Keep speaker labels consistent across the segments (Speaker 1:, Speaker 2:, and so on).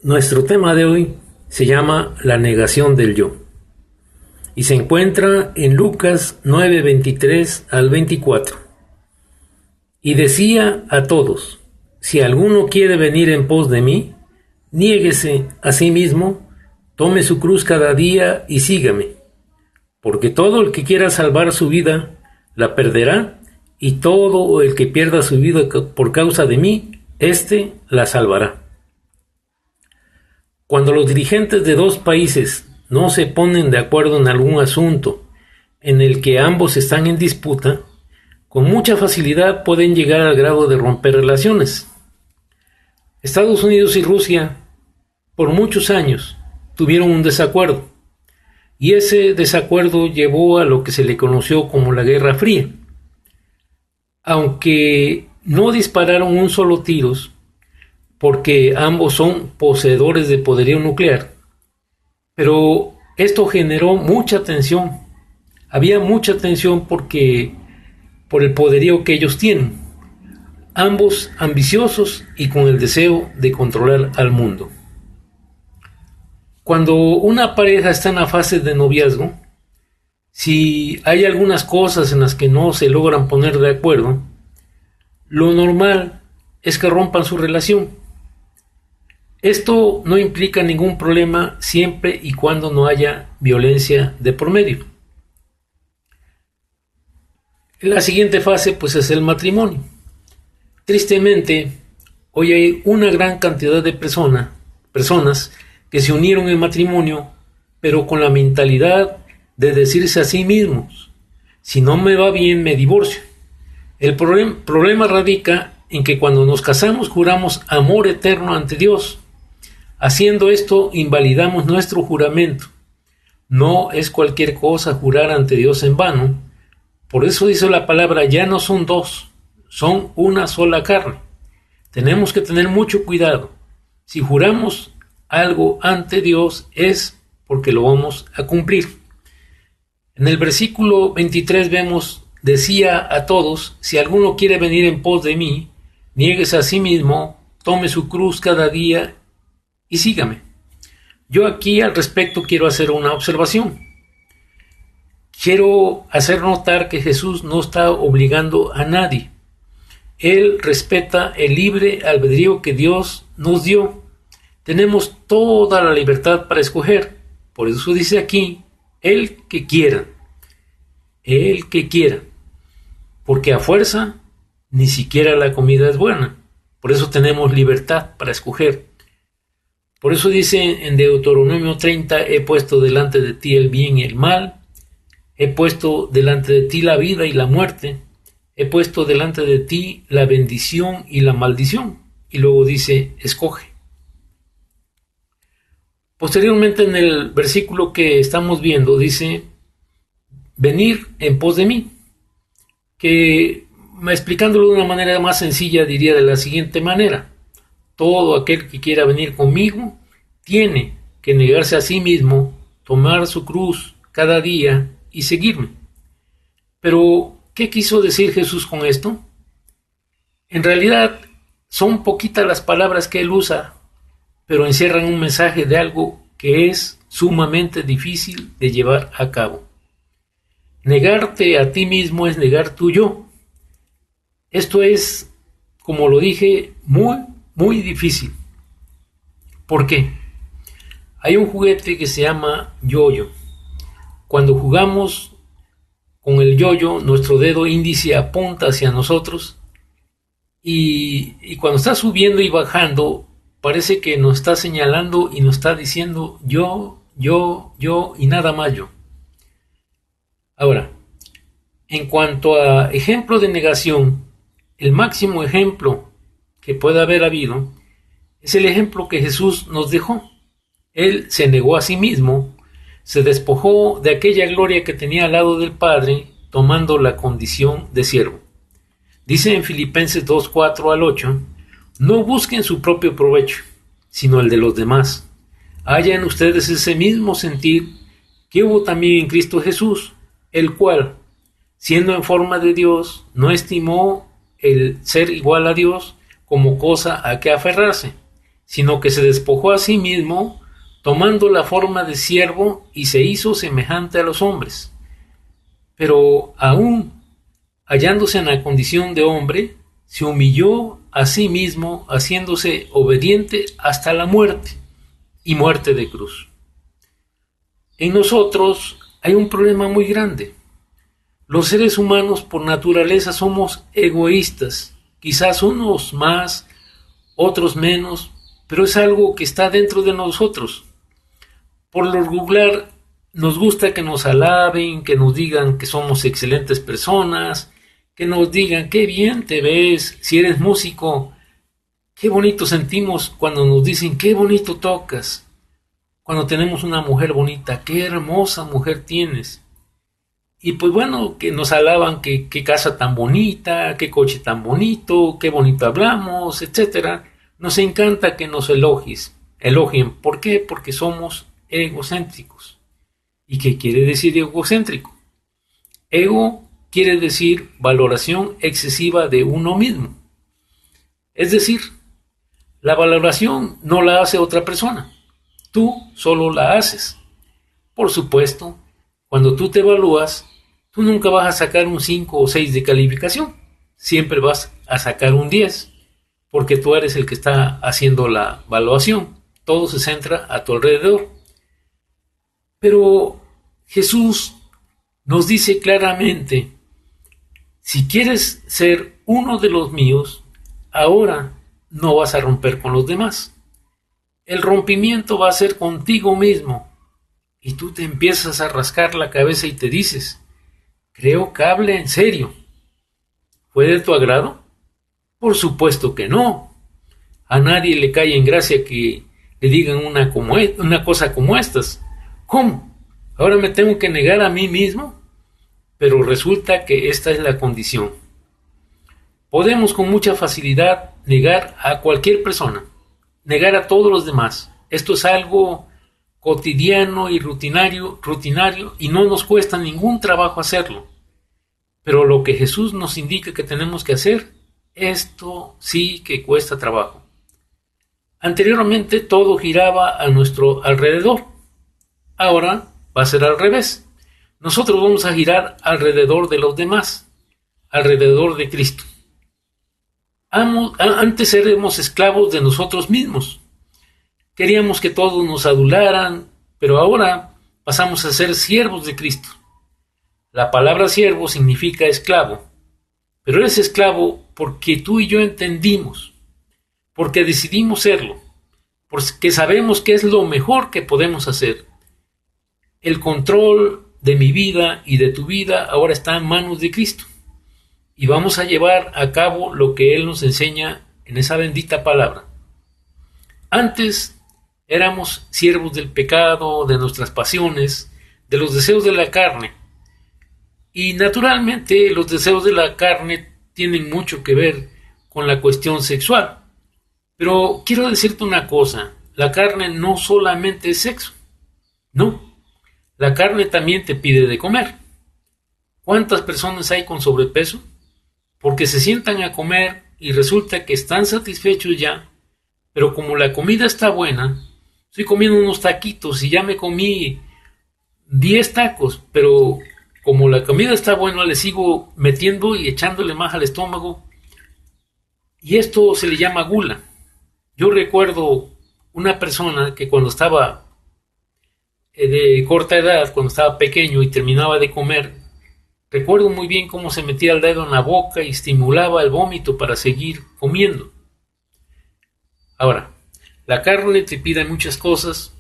Speaker 1: Nuestro tema de hoy se llama la negación del yo y se encuentra en Lucas 9:23 al 24. Y decía a todos: si alguno quiere venir en pos de mí, niéguese a sí mismo, tome su cruz cada día y sígame. Porque todo el que quiera salvar su vida, la perderá, y todo el que pierda su vida por causa de mí, éste la salvará. Cuando los dirigentes de dos países no se ponen de acuerdo en algún asunto en el que ambos están en disputa, con mucha facilidad pueden llegar al grado de romper relaciones. Estados Unidos y Rusia, por muchos años, tuvieron un desacuerdo, y ese desacuerdo llevó a lo que se le conoció como la Guerra Fría. Aunque no dispararon un solo tiros, porque ambos son poseedores de poderío nuclear, pero esto generó mucha tensión. Había mucha tensión por el poderío que ellos tienen, ambos ambiciosos y con el deseo de controlar al mundo. Cuando una pareja está en la fase de noviazgo, si hay algunas cosas en las que no se logran poner de acuerdo, lo normal es que rompan su relación. Esto no implica ningún problema siempre y cuando no haya violencia de por medio. La siguiente fase pues es el matrimonio. Tristemente, hoy hay una gran cantidad de personas que se unieron en matrimonio, pero con la mentalidad de decirse a sí mismos: si no me va bien, me divorcio. El problema radica en que cuando nos casamos juramos amor eterno ante Dios. Haciendo esto, invalidamos nuestro juramento. No es cualquier cosa jurar ante Dios en vano. Por eso dice la palabra: ya no son dos, son una sola carne. Tenemos que tener mucho cuidado. Si juramos algo ante Dios es porque lo vamos a cumplir. En el versículo 23 vemos: decía a todos, si alguno quiere venir en pos de mí, niéguese a sí mismo, tome su cruz cada día y sígame. Yo aquí al respecto quiero hacer una observación. Quiero hacer notar que Jesús no está obligando a nadie. Él respeta el libre albedrío que Dios nos dio. Tenemos toda la libertad para escoger. Por eso dice aquí: el que quiera. El que quiera. Porque a fuerza ni siquiera la comida es buena. Por eso tenemos libertad para escoger. Por eso dice en Deuteronomio 30: he puesto delante de ti el bien y el mal, he puesto delante de ti la vida y la muerte, he puesto delante de ti la bendición y la maldición. Y luego dice: escoge. Posteriormente, en el versículo que estamos viendo, dice: venir en pos de mí, que explicándolo de una manera más sencilla diría de la siguiente manera: todo aquel que quiera venir conmigo tiene que negarse a sí mismo, tomar su cruz cada día y seguirme. Pero, ¿qué quiso decir Jesús con esto? En realidad, son poquitas las palabras que él usa, pero encierran un mensaje de algo que es sumamente difícil de llevar a cabo. Negarte a ti mismo es negar tu yo. Esto es, como lo dije, muy difícil. ¿Por qué? Hay un juguete que se llama yo-yo. Cuando jugamos con el yo-yo, nuestro dedo índice apunta hacia nosotros y cuando está subiendo y bajando, parece que nos está señalando y nos está diciendo yo y nada más yo. Ahora, en cuanto a ejemplo de negación, el máximo ejemplo que pueda haber habido es el ejemplo que Jesús nos dejó. Él se negó a sí mismo, se despojó de aquella gloria que tenía al lado del Padre, tomando la condición de siervo. Dice en Filipenses 2:4 al 8: no busquen su propio provecho, sino el de los demás. Haya en ustedes ese mismo sentir que hubo también en Cristo Jesús, el cual, siendo en forma de Dios, no estimó el ser igual a Dios como cosa a que aferrarse, sino que se despojó a sí mismo, tomando la forma de siervo y se hizo semejante a los hombres. Pero aún hallándose en la condición de hombre, se humilló a sí mismo, haciéndose obediente hasta la muerte, y muerte de cruz. En nosotros hay un problema muy grande. Los seres humanos por naturaleza somos egoístas, quizás unos más, otros menos, pero es algo que está dentro de nosotros. Por lo regular, nos gusta que nos alaben, que nos digan que somos excelentes personas, que nos digan qué bien te ves, si eres músico, qué bonito sentimos cuando nos dicen qué bonito tocas, cuando tenemos una mujer bonita, qué hermosa mujer tienes. Y pues bueno, que nos alaban que qué casa tan bonita, qué coche tan bonito, qué bonito hablamos, etcétera. Nos encanta que nos elogien. ¿Por qué? Porque somos egocéntricos. ¿Y qué quiere decir egocéntrico? Ego quiere decir valoración excesiva de uno mismo. Es decir, la valoración no la hace otra persona. Tú solo la haces. Por supuesto, cuando tú te evalúas, tú nunca vas a sacar un 5 o 6 de calificación. Siempre vas a sacar un 10, porque tú eres el que está haciendo la evaluación. Todo se centra a tu alrededor. Pero Jesús nos dice claramente, si quieres ser uno de los míos, ahora no vas a romper con los demás. El rompimiento va a ser contigo mismo. Y tú te empiezas a rascar la cabeza y te dices, creo que hable en serio. ¿Fue de tu agrado? Por supuesto que no. A nadie le cae en gracia que le digan una cosa como estas. ¿Cómo? ¿Ahora me tengo que negar a mí mismo? Pero resulta que esta es la condición. Podemos con mucha facilidad negar a cualquier persona, negar a todos los demás. Esto es algo cotidiano y rutinario y no nos cuesta ningún trabajo hacerlo. Pero lo que Jesús nos indica que tenemos que hacer, esto sí que cuesta trabajo. Anteriormente todo giraba a nuestro alrededor. Ahora va a ser al revés. Nosotros vamos a girar alrededor de los demás, alrededor de Cristo. Antes éramos esclavos de nosotros mismos. Queríamos que todos nos adularan, pero ahora pasamos a ser siervos de Cristo. La palabra siervo significa esclavo, pero eres esclavo porque tú y yo entendimos, porque decidimos serlo, porque sabemos que es lo mejor que podemos hacer. El control de mi vida y de tu vida ahora está en manos de Cristo, y vamos a llevar a cabo lo que Él nos enseña en esa bendita palabra. Antes éramos siervos del pecado, de nuestras pasiones, de los deseos de la carne. Y naturalmente los deseos de la carne tienen mucho que ver con la cuestión sexual. Pero quiero decirte una cosa, la carne no solamente es sexo. No, la carne también te pide de comer. ¿Cuántas personas hay con sobrepeso? Porque se sientan a comer y resulta que están satisfechos ya, pero como la comida está buena, estoy comiendo unos taquitos y ya me comí 10 tacos, pero como la comida está buena, le sigo metiendo y echándole más al estómago. Y esto se le llama gula. Yo recuerdo una persona que cuando estaba de corta edad, cuando estaba pequeño y terminaba de comer, recuerdo muy bien cómo se metía el dedo en la boca y estimulaba el vómito para seguir comiendo. Ahora, la carne te pide muchas cosas.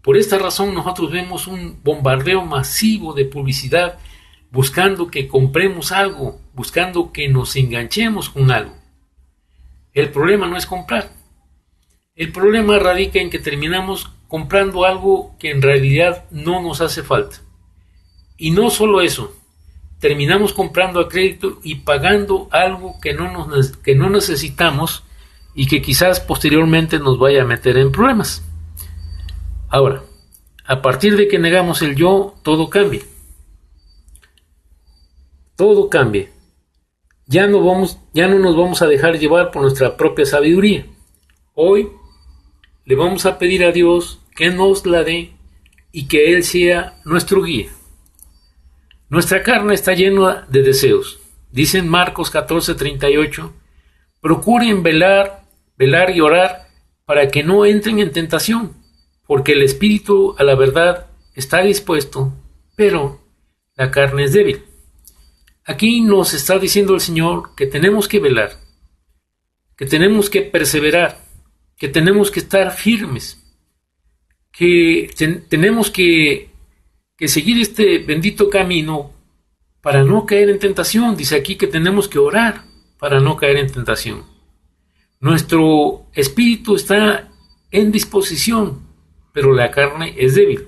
Speaker 1: Por esta razón nosotros vemos un bombardeo masivo de publicidad buscando que compremos algo, buscando que nos enganchemos con algo. El problema no es comprar. El problema radica en que terminamos comprando algo que en realidad no nos hace falta. Y no solo eso, terminamos comprando a crédito y pagando algo que no necesitamos y que quizás posteriormente nos vaya a meter en problemas. Ahora, a partir de que negamos el yo, todo cambia. Todo cambia. Ya no nos vamos a dejar llevar por nuestra propia sabiduría. Hoy le vamos a pedir a Dios que nos la dé y que Él sea nuestro guía. Nuestra carne está llena de deseos. Dice en Marcos 14:38, procuren velar y orar para que no entren en tentación, porque el espíritu a la verdad está dispuesto, pero la carne es débil. Aquí nos está diciendo el Señor que tenemos que velar, que tenemos que perseverar, que tenemos que estar firmes, que tenemos que seguir este bendito camino para no caer en tentación. Dice aquí que tenemos que orar para no caer en tentación. Nuestro espíritu está en disposición, pero la carne es débil.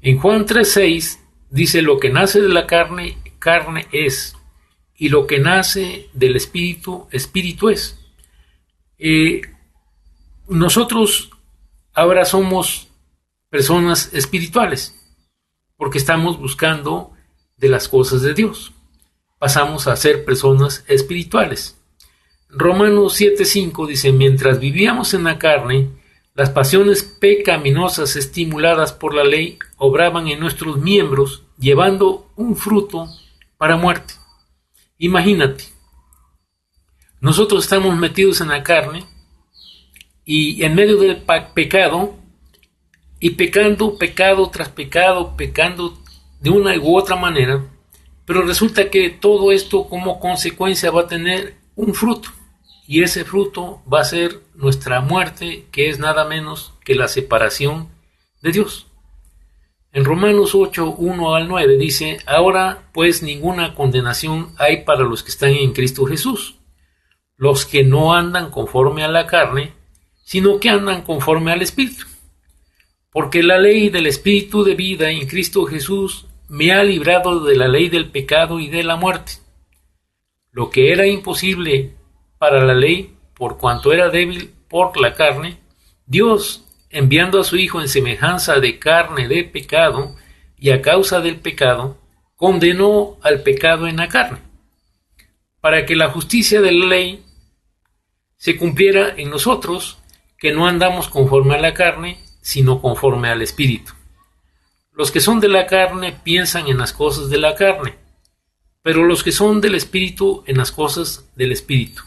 Speaker 1: En Juan 3:6 dice, lo que nace de la carne, carne es, y lo que nace del espíritu, espíritu es. Nosotros ahora somos personas espirituales, porque estamos buscando de las cosas de Dios. Pasamos a ser personas espirituales. Romanos 7:5 dice, mientras vivíamos en la carne, las pasiones pecaminosas estimuladas por la ley obraban en nuestros miembros, llevando un fruto para muerte. Imagínate, nosotros estamos metidos en la carne y en medio del pecado, y pecando, pecado tras pecado, pecando de una u otra manera, pero resulta que todo esto como consecuencia va a tener un fruto, y ese fruto va a ser nuestra muerte, que es nada menos que la separación de Dios. En Romanos 8:1-9 dice, ahora pues ninguna condenación hay para los que están en Cristo Jesús, los que no andan conforme a la carne, sino que andan conforme al Espíritu. Porque la ley del Espíritu de vida en Cristo Jesús me ha librado de la ley del pecado y de la muerte. Lo que era imposible para la ley, por cuanto era débil por la carne, Dios, enviando a su Hijo en semejanza de carne de pecado, y a causa del pecado, condenó al pecado en la carne, para que la justicia de la ley se cumpliera en nosotros, que no andamos conforme a la carne, sino conforme al Espíritu. Los que son de la carne piensan en las cosas de la carne, pero los que son del Espíritu en las cosas del Espíritu.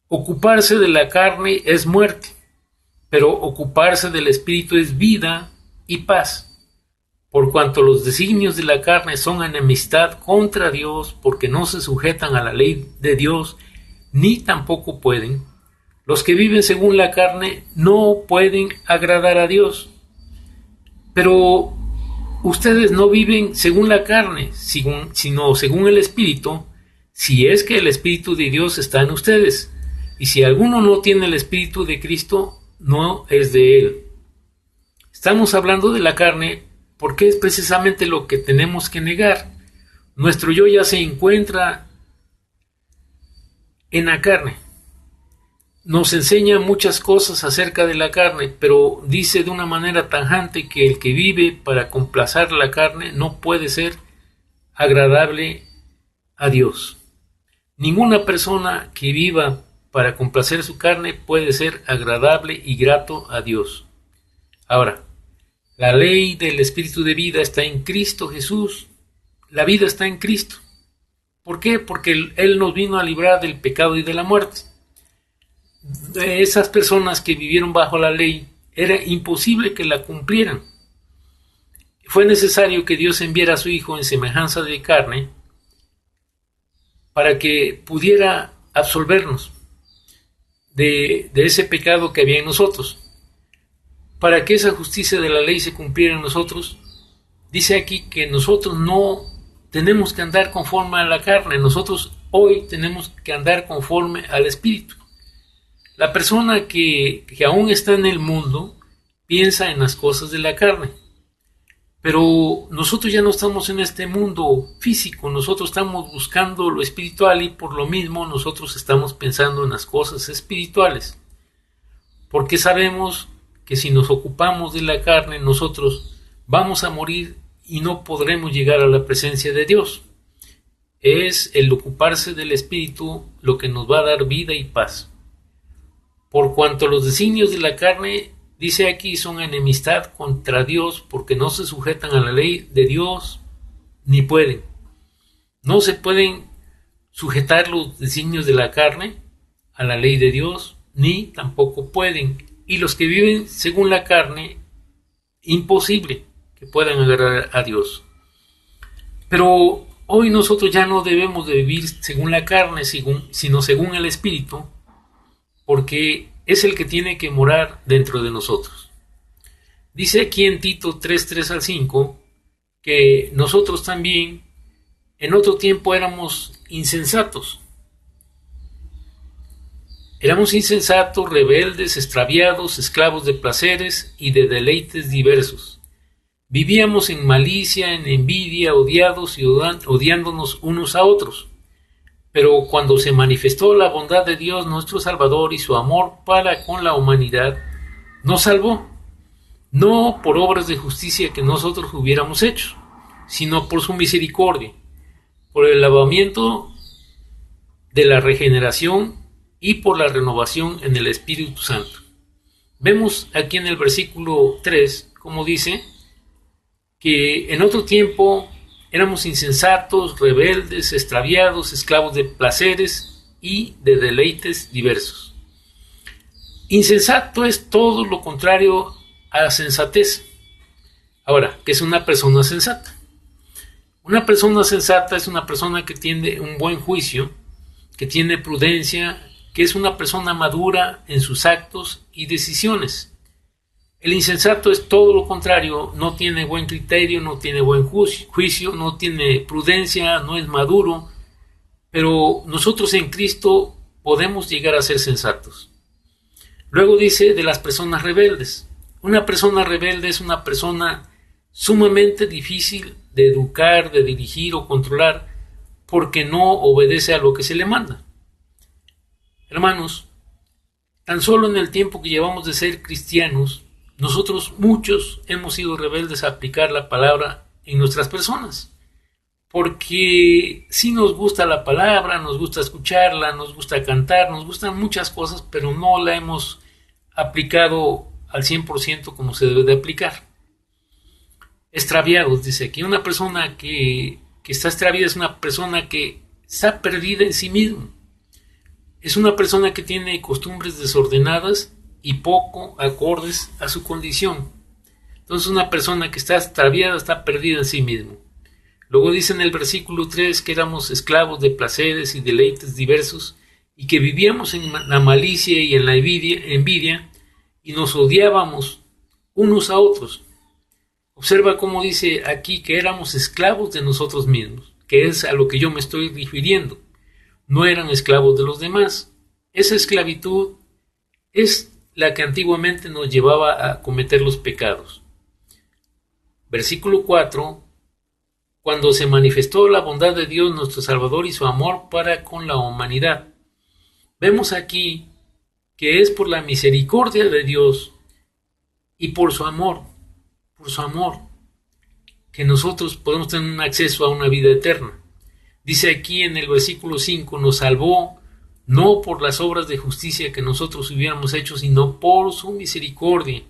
Speaker 1: Ocuparse de la carne es muerte, pero ocuparse del Espíritu es vida y paz. Por cuanto los designios de la carne son enemistad contra Dios, porque no se sujetan a la ley de Dios, ni tampoco pueden. Los que viven según la carne no pueden agradar a Dios. Pero ustedes no viven según la carne, sino según el Espíritu, si es que el Espíritu de Dios está en ustedes. Y si alguno no tiene el Espíritu de Cristo, no es de él. Estamos hablando de la carne porque es precisamente lo que tenemos que negar. Nuestro yo ya se encuentra en la carne. Nos enseña muchas cosas acerca de la carne, pero dice de una manera tajante que el que vive para complacer la carne no puede ser agradable a Dios. Ninguna persona que viva para complacer su carne puede ser agradable y grato a Dios. Ahora, la ley del Espíritu de vida está en Cristo Jesús. La vida está en Cristo. ¿Por qué? Porque Él nos vino a librar del pecado y de la muerte. Esas personas que vivieron bajo la ley, era imposible que la cumplieran. Fue necesario que Dios enviara a su Hijo en semejanza de carne para que pudiera absolvernos de ese pecado que había en nosotros. Para que esa justicia de la ley se cumpliera en nosotros, dice aquí que nosotros no tenemos que andar conforme a la carne, nosotros hoy tenemos que andar conforme al Espíritu. La persona que aún está en el mundo piensa en las cosas de la carne, pero nosotros ya no estamos en este mundo físico, nosotros estamos buscando lo espiritual y por lo mismo nosotros estamos pensando en las cosas espirituales, porque sabemos que si nos ocupamos de la carne nosotros vamos a morir y no podremos llegar a la presencia de Dios. Es el ocuparse del Espíritu lo que nos va a dar vida y paz. Por cuanto los designios de la carne, dice aquí, son enemistad contra Dios, porque no se sujetan a la ley de Dios, ni pueden. No se pueden sujetar los designios de la carne a la ley de Dios, ni tampoco pueden. Y los que viven según la carne, imposible que puedan agradar a Dios. Pero hoy nosotros ya no debemos de vivir según la carne, sino según el Espíritu, porque es el que tiene que morar dentro de nosotros. Dice aquí en Tito 3:3 al 5, que nosotros también en otro tiempo éramos insensatos. Éramos insensatos, rebeldes, extraviados, esclavos de placeres y de deleites diversos. Vivíamos en malicia, en envidia, odiados y odiándonos unos a otros. Pero cuando se manifestó la bondad de Dios nuestro Salvador y su amor para con la humanidad, nos salvó, no por obras de justicia que nosotros hubiéramos hecho, sino por su misericordia, por el lavamiento de la regeneración y por la renovación en el Espíritu Santo. Vemos aquí en el versículo 3, como dice, que en otro tiempo éramos insensatos, rebeldes, extraviados, esclavos de placeres y de deleites diversos. Insensato es todo lo contrario a sensatez. Ahora, ¿qué es una persona sensata? Una persona sensata es una persona que tiene un buen juicio, que tiene prudencia, que es una persona madura en sus actos y decisiones. El insensato es todo lo contrario, no tiene buen criterio, no tiene buen juicio, no tiene prudencia, no es maduro, pero nosotros en Cristo podemos llegar a ser sensatos. Luego dice de las personas rebeldes. Una persona rebelde es una persona sumamente difícil de educar, de dirigir o controlar, porque no obedece a lo que se le manda. Hermanos, tan solo en el tiempo que llevamos de ser cristianos, nosotros muchos hemos sido rebeldes a aplicar la palabra en nuestras personas, porque sí nos gusta la palabra, nos gusta escucharla, nos gusta cantar, nos gustan muchas cosas, pero no la hemos aplicado al 100% como se debe de aplicar. Extraviados, dice aquí, una persona que está extraviada es una persona que está perdida en sí mismo, es una persona que tiene costumbres desordenadas y poco acordes a su condición. Entonces una persona que está extraviada está perdida en sí mismo. Luego dice en el versículo 3 que éramos esclavos de placeres y deleites diversos y que vivíamos en la malicia y en la envidia y nos odiábamos unos a otros. Observa cómo dice aquí que éramos esclavos de nosotros mismos, que es a lo que yo me estoy refiriendo. No eran esclavos de los demás. Esa esclavitud es la que antiguamente nos llevaba a cometer los pecados. Versículo 4, cuando se manifestó la bondad de Dios nuestro Salvador y su amor para con la humanidad. Vemos aquí que es por la misericordia de Dios y por su amor, que nosotros podemos tener un acceso a una vida eterna. Dice aquí en el versículo 5, nos salvó no por las obras de justicia que nosotros hubiéramos hecho, sino por su misericordia,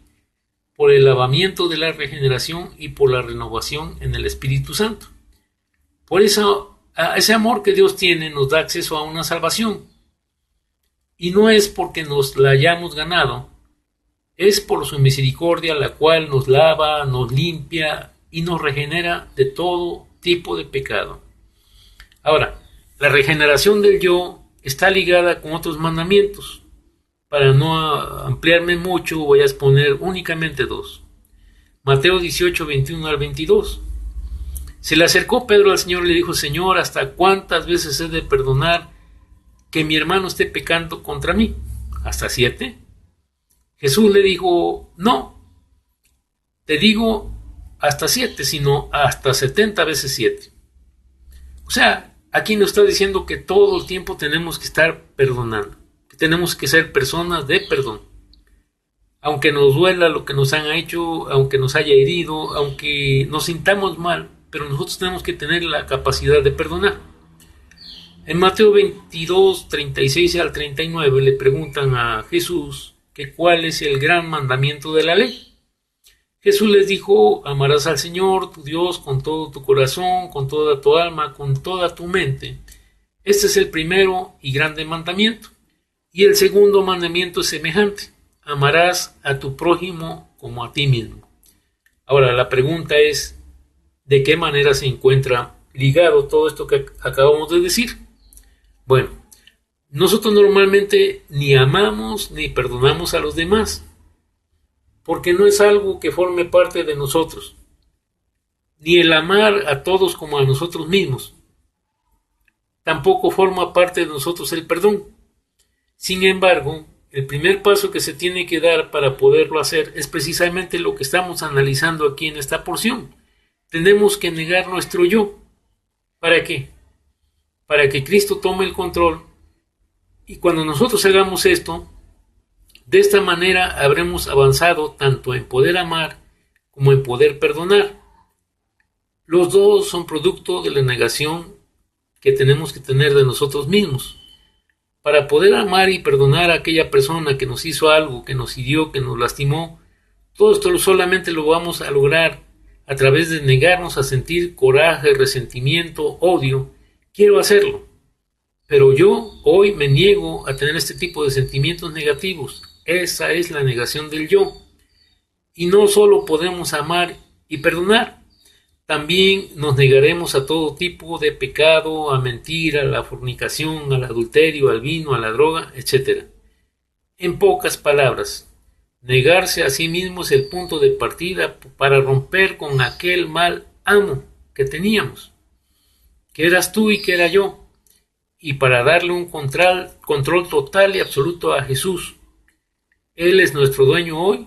Speaker 1: por el lavamiento de la regeneración y por la renovación en el Espíritu Santo. Por eso, ese amor que Dios tiene nos da acceso a una salvación. Y no es porque nos la hayamos ganado, es por su misericordia la cual nos lava, nos limpia y nos regenera de todo tipo de pecado. Ahora, la regeneración del yo está ligada con otros mandamientos. Para no ampliarme mucho, voy a exponer únicamente dos. Mateo 18, 21 al 22. Se le acercó Pedro al Señor y le dijo, Señor, ¿hasta cuántas veces he de perdonar que mi hermano esté pecando contra mí? ¿Hasta 7? Jesús le dijo, no, te digo hasta 7, sino hasta 70 veces 7. O sea, aquí nos está diciendo que todo el tiempo tenemos que estar perdonando, que tenemos que ser personas de perdón. Aunque nos duela lo que nos han hecho, aunque nos haya herido, aunque nos sintamos mal, pero nosotros tenemos que tener la capacidad de perdonar. En Mateo 22, 36 al 39 le preguntan a Jesús que cuál es el gran mandamiento de la ley. Jesús les dijo: amarás al Señor tu Dios con todo tu corazón, con toda tu alma, con toda tu mente. Este es el primero y grande mandamiento. Y el segundo mandamiento es semejante: amarás a tu prójimo como a ti mismo. Ahora, la pregunta es: ¿de qué manera se encuentra ligado todo esto que acabamos de decir? Bueno, nosotros normalmente ni amamos ni perdonamos a los demás, porque no es algo que forme parte de nosotros, ni el amar a todos como a nosotros mismos. Tampoco forma parte de nosotros el perdón. Sin embargo, el primer paso que se tiene que dar para poderlo hacer es precisamente lo que estamos analizando aquí en esta porción. Tenemos que negar nuestro yo. ¿Para qué? Para que Cristo tome el control, y cuando nosotros hagamos esto, de esta manera habremos avanzado tanto en poder amar como en poder perdonar. Los dos son producto de la negación que tenemos que tener de nosotros mismos. Para poder amar y perdonar a aquella persona que nos hizo algo, que nos hirió, que nos lastimó, todo esto solamente lo vamos a lograr a través de negarnos a sentir coraje, resentimiento, odio. Quiero hacerlo, pero yo hoy me niego a tener este tipo de sentimientos negativos. Esa es la negación del yo. Y no solo podemos amar y perdonar, también nos negaremos a todo tipo de pecado, a mentira, a la fornicación, al adulterio, al vino, a la droga, etc. En pocas palabras, negarse a sí mismo es el punto de partida para romper con aquel mal amo que teníamos, que eras tú y que era yo, y para darle un control total y absoluto a Jesús. Él es nuestro dueño hoy,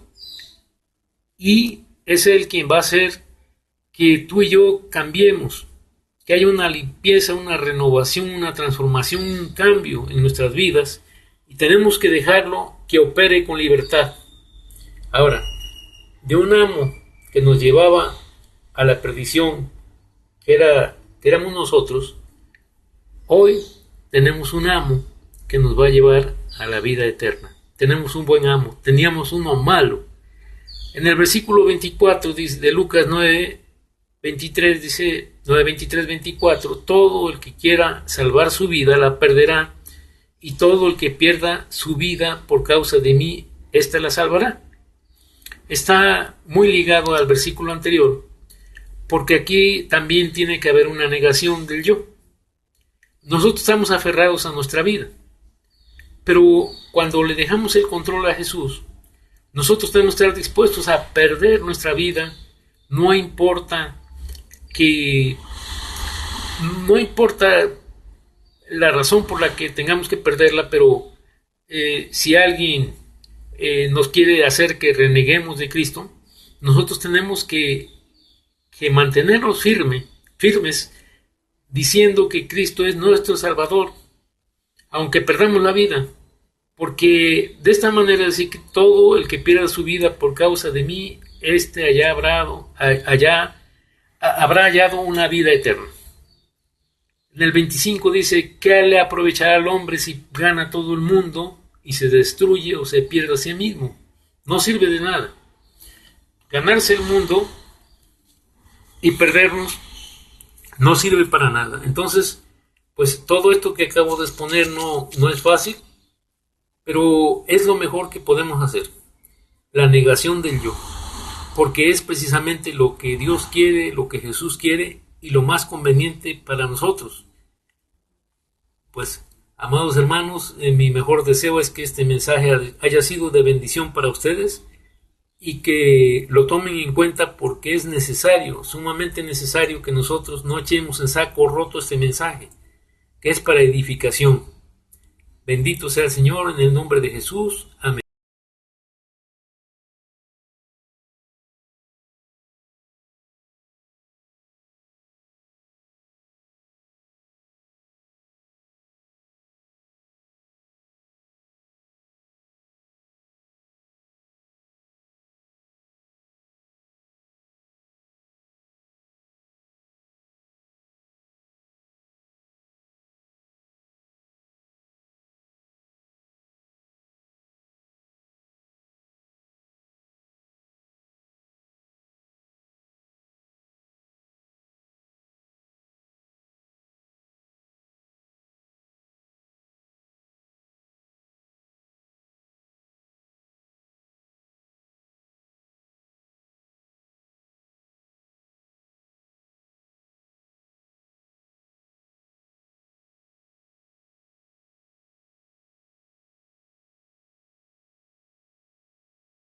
Speaker 1: y es Él quien va a hacer que tú y yo cambiemos, que haya una limpieza, una renovación, una transformación, un cambio en nuestras vidas, y tenemos que dejarlo que opere con libertad. Ahora, de un amo que nos llevaba a la perdición, que éramos nosotros, hoy tenemos un amo que nos va a llevar a la vida eterna. Tenemos un buen amo, teníamos uno malo. En el versículo 24 de Lucas 9:23 dice, 9:23-24, todo el que quiera salvar su vida la perderá, y todo el que pierda su vida por causa de mí, ésta la salvará. Está muy ligado al versículo anterior, porque aquí también tiene que haber una negación del yo. Nosotros estamos aferrados a nuestra vida, pero cuando le dejamos el control a Jesús, nosotros tenemos que estar dispuestos a perder nuestra vida. No importa la razón por la que tengamos que perderla, pero si alguien nos quiere hacer que reneguemos de Cristo, nosotros tenemos que mantenernos firmes, diciendo que Cristo es nuestro Salvador, aunque perdamos la vida, porque de esta manera decir que todo el que pierda su vida por causa de mí, habrá hallado una vida eterna. En el 25 dice, ¿qué le aprovechará al hombre si gana todo el mundo y se destruye o se pierde a sí mismo? No sirve de nada. Ganarse el mundo y perdernos no sirve para nada. Entonces, pues todo esto que acabo de exponer no es fácil, pero es lo mejor que podemos hacer. La negación del yo, porque es precisamente lo que Dios quiere, lo que Jesús quiere y lo más conveniente para nosotros. Pues, amados hermanos, mi mejor deseo es que este mensaje haya sido de bendición para ustedes y que lo tomen en cuenta, porque es necesario, sumamente necesario, que nosotros no echemos en saco roto este mensaje, que es para edificación. Bendito sea el Señor, en el nombre de Jesús.